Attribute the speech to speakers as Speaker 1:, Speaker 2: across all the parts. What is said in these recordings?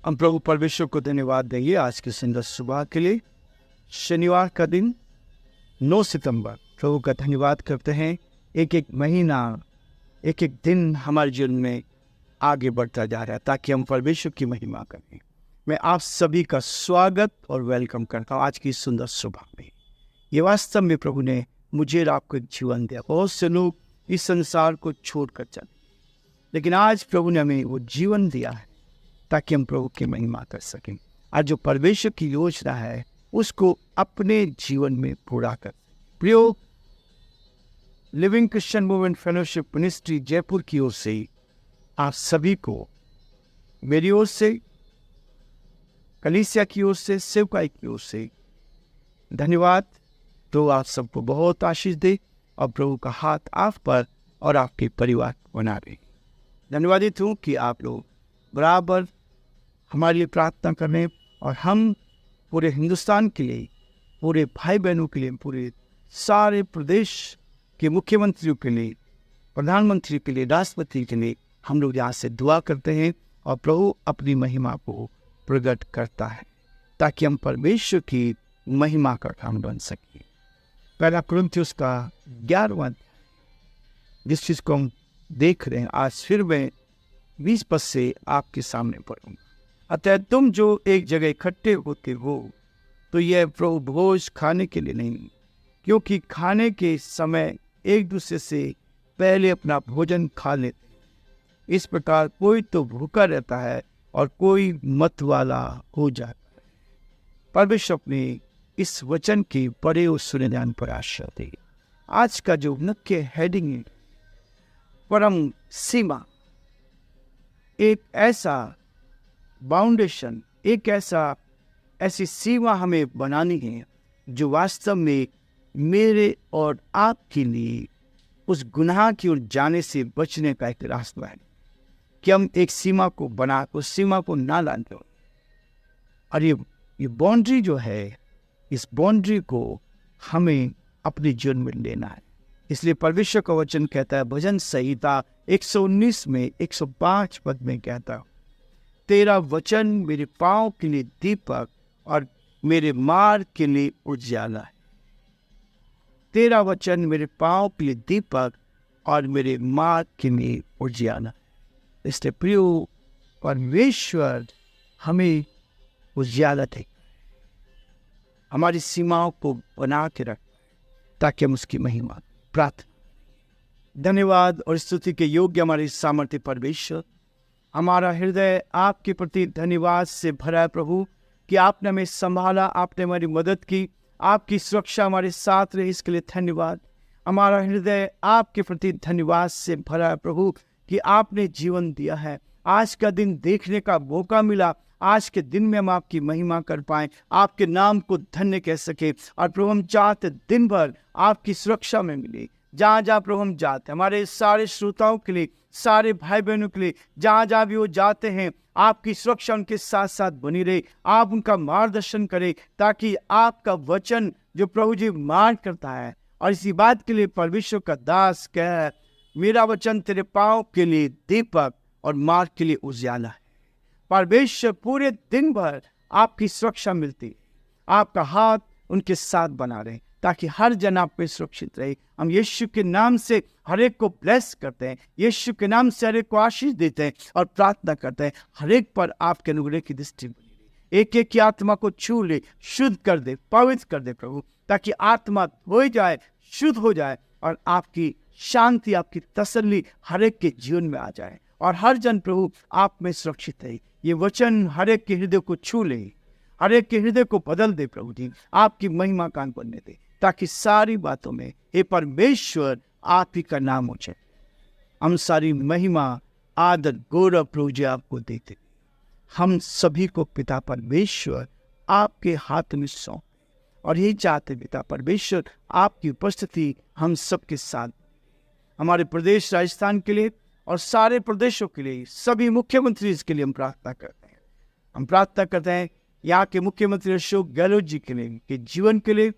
Speaker 1: हम प्रभु परमेश्वर को धन्यवाद देंगे आज की सुंदर सुबह के लिए। शनिवार का दिन 9 सितंबर, प्रभु का धन्यवाद करते हैं। एक एक महीना, एक एक दिन हमारे जीवन में आगे बढ़ता जा रहा है ताकि हम परमेश्वर की महिमा करें। मैं आप सभी का स्वागत और वेलकम करता हूँ आज की सुंदर सुबह में। ये वास्तव में प्रभु ने मुझे और आपको एक जीवन दिया। बहुत से लोग इस संसार को छोड़कर चले, लेकिन आज प्रभु ने हमें वो जीवन दिया है ताकि हम प्रभु की महिमा कर सकें। आज जो परमेश्वर की योजना है उसको अपने जीवन में पूरा कर। प्रियो, living Christian movement fellowship ministry Jaipur की ओर से आप सभी को, मेरी ओर से, कलीसिया की ओर से, सेवकाई की ओर से धन्यवाद। तो आप सबको बहुत आशीष दे और प्रभु का हाथ आप पर और आपके परिवार बना रहे। धन्यवादित हूँ कि आप लोग बराबर हमारे लिए प्रार्थना कर रहे हैं और हम पूरे हिंदुस्तान के लिए, पूरे भाई बहनों के लिए, पूरे सारे प्रदेश के मुख्यमंत्रियों के लिए, प्रधानमंत्री के लिए, राष्ट्रपति के लिए हम लोग यहाँ से दुआ करते हैं और प्रभु अपनी महिमा को प्रकट करता है ताकि हम परमेश्वर की महिमा का काम बन सकें। पहला कुरिन्थियोस का 11वां जिस चीज़ को हम देख रहे हैं, आज फिर मैं 20 पद से आपके सामने पढ़ूंगा। अतः तुम जो एक जगह इकट्ठे होते हो तो यह प्रभु भोज खाने के लिए नहीं, क्योंकि खाने के समय एक दूसरे से पहले अपना भोजन खा लेते। इस प्रकार कोई तो भूखा रहता है और कोई मत वाला हो जाता है। परमेश्वर अपने इस वचन के बड़े और सुने ध्यान पर आशा दे। आज का जो मुख्य हेडिंग है, परम सीमा। एक ऐसा बाउंडेशन, एक ऐसी सीमा हमें बनानी है जो वास्तव में मेरे और आपके लिए उस गुनाह की ओर जाने से बचने का एक रास्ता है कि हम एक सीमा को बना, उस सीमा को ना लाने। और ये बाउंड्री जो है, इस बाउंड्री को हमें अपने जीवन में लेना है। इसलिए परमेश्वर का वचन कहता है, भजन संहिता 119 में 105 पद में कहता है, तेरा वचन मेरे पाँव के लिए दीपक और मेरे मार्ग के लिए उजियाला है। तेरा वचन मेरे पाँव के लिए दीपक और मेरे मार्ग के लिए उजियाला है। इसलिए प्रियो, परमेश्वर हमें उजियाला दे, हमारी सीमाओं को बना के रख ताकि हम उसकी महिमा प्राप्त। धन्यवाद और स्तुति के योग्य हमारे सामर्थ्य परमेश्वर, हमारा हृदय आपके प्रति धन्यवाद से भरा है प्रभु कि आपने हमें संभाला, आपने हमारी मदद की, आपकी सुरक्षा हमारे साथ रही, इसके लिए धन्यवाद। हमारा हृदय आपके प्रति धन्यवाद से भरा है प्रभु कि आपने जीवन दिया है, आज का दिन देखने का मौका मिला। आज के दिन में हम आपकी महिमा कर पाएं, आपके नाम को धन्य कह सके। और प्रभु हम चाहते दिन भर आपकी सुरक्षा में मिले, जहाँ जहाँ प्रभु हम जाते, हमारे सारे श्रोताओं के लिए, सारे भाई बहनों के लिए, जहाँ जहाँ भी वो जाते हैं, आपकी सुरक्षा उनके साथ साथ बनी रहे। आप उनका मार्गदर्शन करें ताकि आपका वचन जो प्रभु जी मार्ग करता है। और इसी बात के लिए परमेश्वर का दास कह, मेरा वचन तेरे पाँव के लिए दीपक और मार्ग के लिए उजियाला है। परमेश्वर पूरे दिन भर आपकी सुरक्षा मिलती, आपका हाथ उनके साथ बना रहे ताकि हर जन आप पे सुरक्षित रहे। हम यीशु के नाम से हर एक को ब्लेस करते हैं, यीशु के नाम से हर एक को आशीष देते हैं और प्रार्थना करते हैं हर एक पर आपके अनुग्रह की दृष्टि बनी रहे। एक एक की आत्मा को छू ले, शुद्ध कर दे, पवित्र कर दे प्रभु, ताकि आत्मा हो जाए, शुद्ध हो जाए और आपकी शांति, आपकी तसल्ली हर एक के जीवन में आ जाए और हर जन प्रभु आप में सुरक्षित रहे। ये वचन हर एक के हृदय को छू ले, हर एक के हृदय को बदल दे प्रभु जी, आपकी महिमा का बनने दे ताकि सारी बातों में हे परमेश्वर आप ही का नाम हो जाए। हम सारी महिमा, आदर, गौरव प्रभु जी आपको देते। हम सभी को पिता परमेश्वर आपके हाथ में सौंप और यही चाहते पिता परमेश्वर आपकी उपस्थिति हम सबके साथ, हमारे प्रदेश राजस्थान के लिए और सारे प्रदेशों के लिए, सभी मुख्यमंत्री के लिए हम प्रार्थना करते हैं। हम प्रार्थना करते हैं यहाँ के मुख्यमंत्री अशोक गहलोत जी के लिए, के जीवन के लिए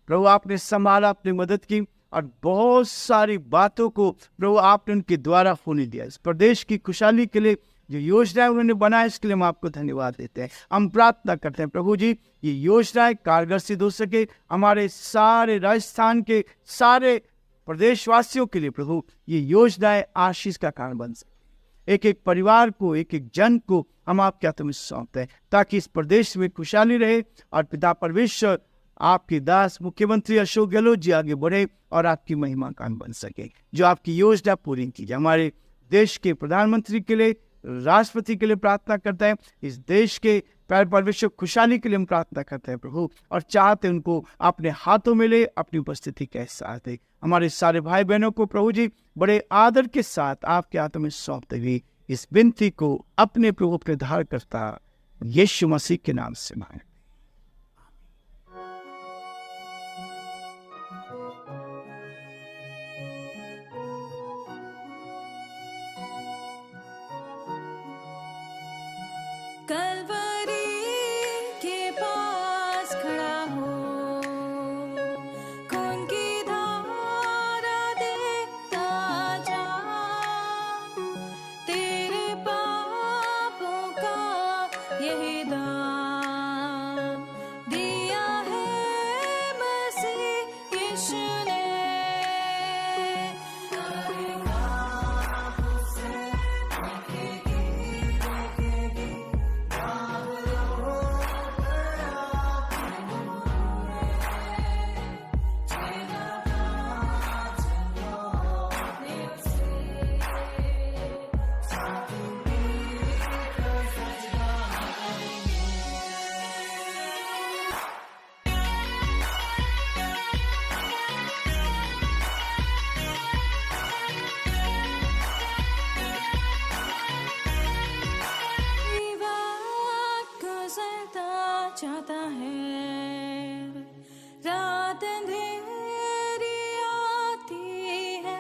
Speaker 1: प्रभु आपने संभाला, आपने मदद की और बहुत सारी बातों को प्रभु आपने उनके द्वारा होने दिया। इस प्रदेश की खुशहाली के लिए जो योजनाएं उन्होंने बनाए इसके लिए हम आपको धन्यवाद देते हैं। हम प्रार्थना करते हैं प्रभु जी, ये योजनाएं कारगर सिद्ध हो सके, हमारे सारे राजस्थान के सारे प्रदेशवासियों के लिए प्रभु ये योजनाएं आशीष का कारण बन सके। एक एक परिवार को, एक एक जन को हम आपके हाथों में सौंपते हैं ताकि इस प्रदेश में खुशहाली रहे और पिता परमेश्वर आपके दास मुख्यमंत्री अशोक गहलोत जी आगे बढ़े और आपकी महिमा काम बन सके। जो आपकी योजना पूरी कीजिए। हमारे देश के प्रधानमंत्री के लिए, राष्ट्रपति के लिए प्रार्थना करते हैं। इस देश के परमेश्वर खुशहाली के लिए हम प्रार्थना करते हैं प्रभु, और चाहते उनको अपने हाथों में ले, अपनी उपस्थिति के साथ दे। हमारे सारे भाई बहनों को प्रभु जी बड़े आदर के साथ आपके हाथों में सौंपते हुए इस विनती को अपने प्रभु के धार करता यीशु मसीह के नाम से मांगे।
Speaker 2: चाहता है रात अंधेरी आती है,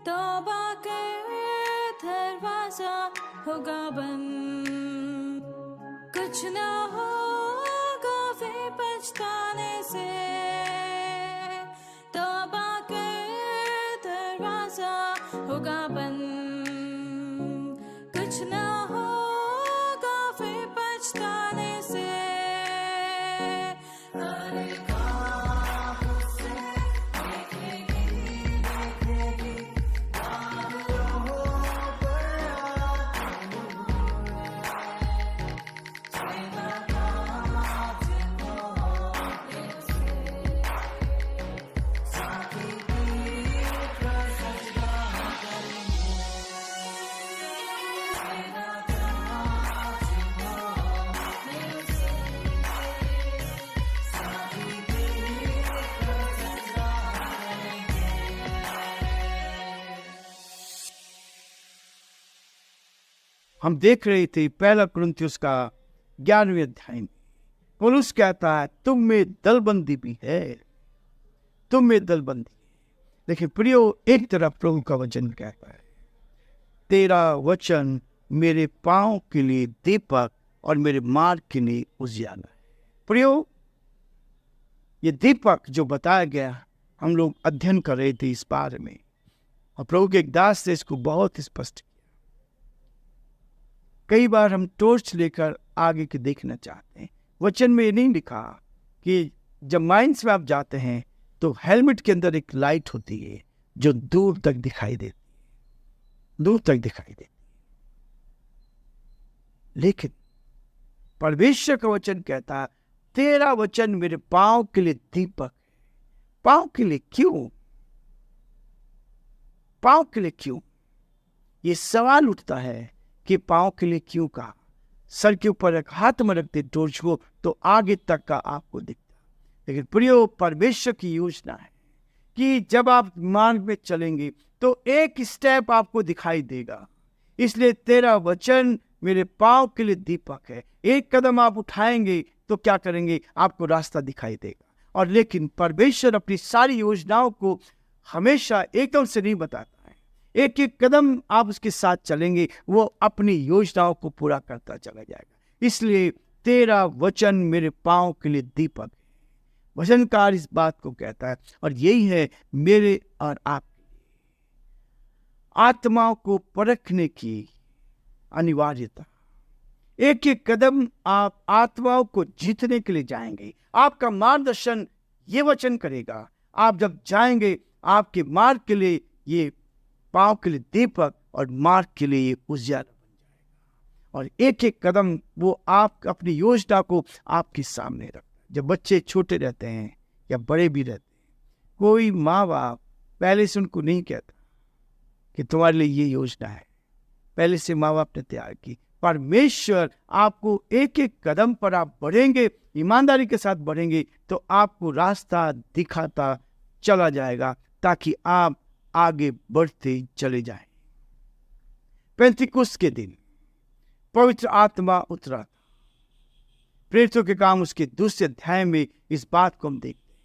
Speaker 2: तौबा कर दरवाजा होगा बंद, कुछ ना होगा फिर पछताने से, तौबा कर दरवाजा होगा बंद, कुछ ना
Speaker 1: हम देख रहे थे पहला कुरिन्थियों का 11वें अध्याय में पौलुस कहता है तुम में दलबंदी भी है, तुम में दलबंदी। देखिए प्रियो, एक तरफ प्रभु का वचन कहता है तेरा वचन मेरे पांव के लिए दीपक और मेरे मार्ग के लिए उजियाला है। प्रियो, ये दीपक जो बताया गया हम लोग अध्ययन कर रहे थे इस बारे में, और प्रभु के एक दास ने इसको बहुत स्पष्ट किया। कई बार हम टॉर्च लेकर आगे के देखना चाहते हैं। वचन में ये नहीं लिखा कि जब माइंस में आप जाते हैं तो हेलमेट के अंदर एक लाइट होती है जो दूर तक दिखाई देती है, दूर तक दिखाई देती है। लेकिन परमेश्वर का वचन कहता है तेरा वचन मेरे पांव के लिए दीपक है। पांव के लिए क्यों? पांव के लिए क्यों? ये सवाल उठता है कि पांव के लिए क्यों कहा। सर के ऊपर एक हाथ में रखते टॉर्च को तो आगे तक का आपको दिखता। लेकिन प्रियो, परमेश्वर की योजना है कि जब आप मार्ग में चलेंगे तो एक स्टेप आपको दिखाई देगा। इसलिए तेरा वचन मेरे पांव के लिए दीपक है। एक कदम आप उठाएंगे तो क्या करेंगे? आपको रास्ता दिखाई देगा। और लेकिन परमेश्वर अपनी सारी योजनाओं को हमेशा एकदम से नहीं बताता है। एक एक कदम आप उसके साथ चलेंगे, वो अपनी योजनाओं को पूरा करता चला जाएगा। इसलिए तेरा वचन मेरे पांव के लिए दीपक है। वचनकार इस बात को कहता है, और यही है मेरे और आप। आत्माओं को परखने की अनिवार्यता। एक एक कदम आप आत्माओं को जीतने के लिए जाएंगे। आपका मार्गदर्शन ये वचन करेगा। आप जब जाएंगे, आपके मार्ग के लिए ये पांव के लिए दीपक और मार्ग के लिए ये उजियारा बन जाएगा। और एक एक कदम वो आप अपनी योजना को आपके सामने रखता है। जब बच्चे छोटे रहते हैं या बड़े भी रहते हैं, कोई माँ बाप पहले से उनको नहीं कहता कि तुम्हारे लिए ये योजना है। पहले से माँ बाप ने तैयार की। परमेश्वर आपको एक एक कदम पर आप बढ़ेंगे, ईमानदारी के साथ बढ़ेंगे, तो आपको रास्ता दिखाता चला जाएगा ताकि आप आगे बढ़ते चले जाएं। पेंतिकुस्त के दिन पवित्र आत्मा उतरा था। प्रेरितों के काम उसके दूसरे अध्याय में इस बात को हम देखते हैं।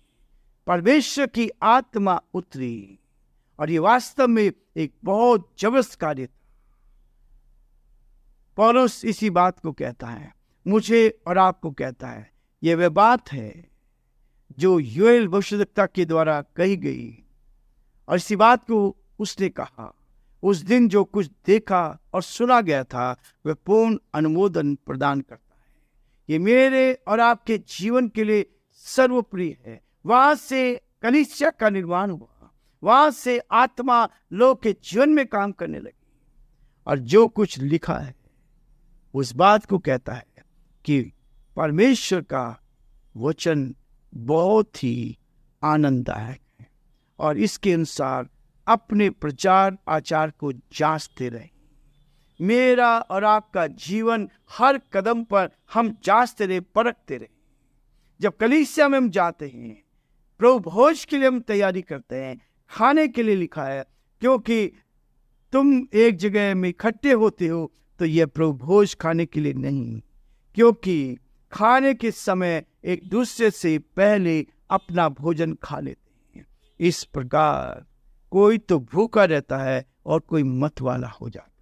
Speaker 1: परमेश्वर की आत्मा उतरी और ये वास्तव में एक बहुत जबरदस्त कार्य था। पौलुस इसी बात को कहता है, मुझे और आपको कहता है, यह वह बात है जो योएल भविष्यद्वक्ता के द्वारा कही गई। और इसी बात को उसने कहा, उस दिन जो कुछ देखा और सुना गया था वह पूर्ण अनुमोदन प्रदान करता है। ये मेरे और आपके जीवन के लिए सर्वोपरि है। वहां से कलीसिया का निर्माण हुआ, वहां से आत्मा लोग के जीवन में काम करने लगी। और जो कुछ लिखा है उस बात को कहता है कि परमेश्वर का वचन बहुत ही आनंददायक है और इसके अनुसार अपने प्रचार आचार को जांचते रहे। मेरा और आपका जीवन हर कदम पर हम जांचते रहे, परखते रहे। जब कलीसिया में हम जाते हैं, प्रभु भोज के लिए हम तैयारी करते हैं, खाने के लिए लिखा है, क्योंकि तुम एक जगह में इकट्ठे होते हो तो यह प्रभु भोज खाने के लिए नहीं, क्योंकि खाने के समय एक दूसरे से पहले अपना भोजन खा लेते हैं। इस प्रकार कोई तो भूखा रहता है और कोई मतवाला हो जाता है।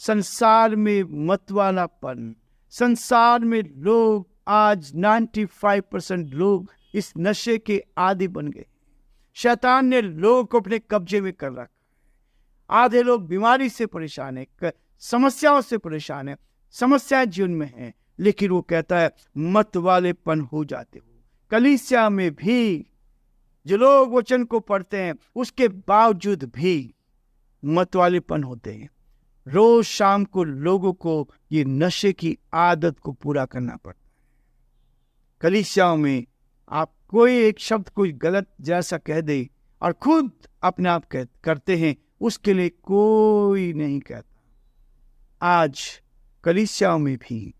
Speaker 1: संसार में मतवालापन, संसार में लोग आज 95% लोग इस नशे के आदी बन गए। शैतान ने लोगों को अपने कब्जे में कर रखा है। आधे लोग बीमारी से परेशान है, समस्याओं से परेशान है, समस्याएं जीवन में हैं, लेकिन वो कहता है मतवालेपन हो जाते हो। कलीसिया में भी जो लोग वचन को पढ़ते हैं उसके बावजूद भी मतवालेपन होते हैं। रोज शाम को लोगों को ये नशे की आदत को पूरा करना पड़ता है। कलीसियाओं में आप कोई एक शब्द कोई गलत जैसा कह दे और खुद अपने आप करते हैं, उसके लिए कोई नहीं कहता। आज कलीसियाओं में भी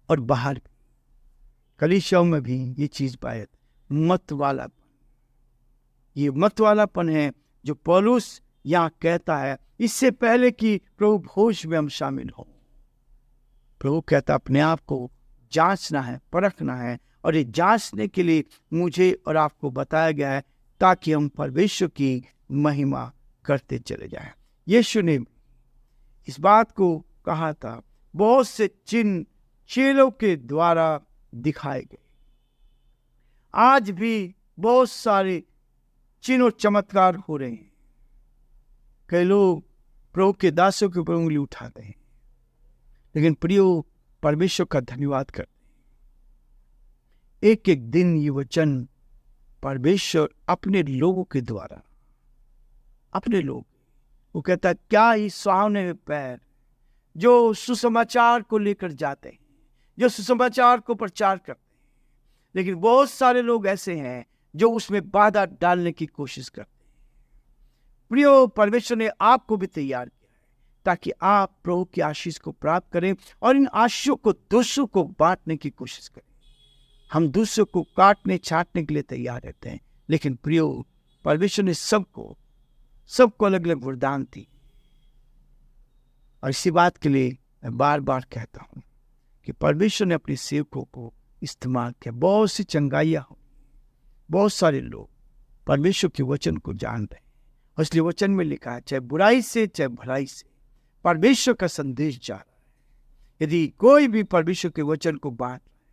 Speaker 1: और बाहर भी, कलीसियाओं में भी ये चीज पायत मतवालापन। ये मतवालापन है जो पौलुस यहाँ कहता है, इससे पहले कि प्रभु भोज में हम शामिल हों। प्रभु कहता अपने आप को जांचना है, परखना है, और ये जांचने के लिए मुझे और आपको बताया गया है ताकि हम परमेश्वर की महिमा करते चले जाएं। यीशु ने इस बात को कहा था, बहुत से चिन्ह चेलों के द्वारा दिखाए गए। आज भी बहुत सारे चिन्ह और चमत्कार हो रहे हैं। कई लोग प्रभु के दासों के ऊपर उंगली उठाते हैं, लेकिन प्रियो परमेश्वर का धन्यवाद करते हैं। एक एक दिन ये वचन परमेश्वर अपने लोगों के द्वारा, अपने लोग, वो कहता है क्या ही सुहावने पैर जो सुसमाचार को लेकर जाते हैं, जो सुसमाचार को प्रचार करते हैं। लेकिन बहुत सारे लोग ऐसे हैं जो उसमें बाधा डालने की कोशिश करते हैं। प्रियो, परमेश्वर ने आपको भी तैयार किया है ताकि आप प्रभु की आशीष को प्राप्त करें और इन आशीषों को दूसरों को बांटने की कोशिश करें। हम दूसरों को काटने छाटने के लिए तैयार रहते हैं, लेकिन प्रियो परमेश्वर ने सबको अलग अलग वरदान दी। और इसी बात के लिए मैं बार बार कहता हूं कि परमेश्वर ने अपने सेवकों को इस्तेमाल किया। बहुत सी चंगाइयां हो, बहुत सारे लोग परमेश्वर के वचन को जान रहे हैं। और इसलिए वचन में लिखा है, चाहे बुराई से चाहे भलाई से परमेश्वर का संदेश जा रहा है। यदि कोई भी परमेश्वर के वचन को बांट रहा है,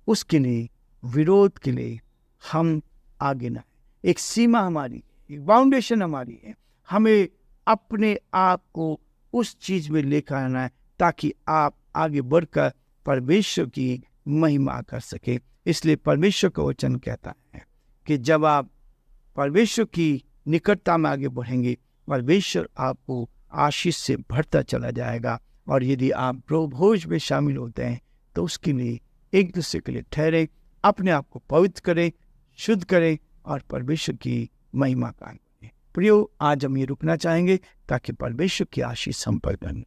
Speaker 1: उसके लिए विरोध के लिए हम आगे ना है। एक सीमा हमारी, एक बाउंडेशन हमारी है। हमें अपने आप को उस चीज में लेकर आना है ताकि आप आगे बढ़कर परमेश्वर की महिमा कर सके। इसलिए परमेश्वर का वचन कहता है कि जब आप परमेश्वर की निकटता में आगे बढ़ेंगे, परमेश्वर आपको आशीष से भरता चला जाएगा। और यदि आप प्रभु भोज में शामिल होते हैं तो उसके लिए एक दूसरे के लिए ठहरे, अपने आप को पवित्र करें, शुद्ध करें और परमेश्वर की महिमा का प्रियो, आज हम ये रुकना चाहेंगे ताकि परमेश्वर की आशीष हम पर करें।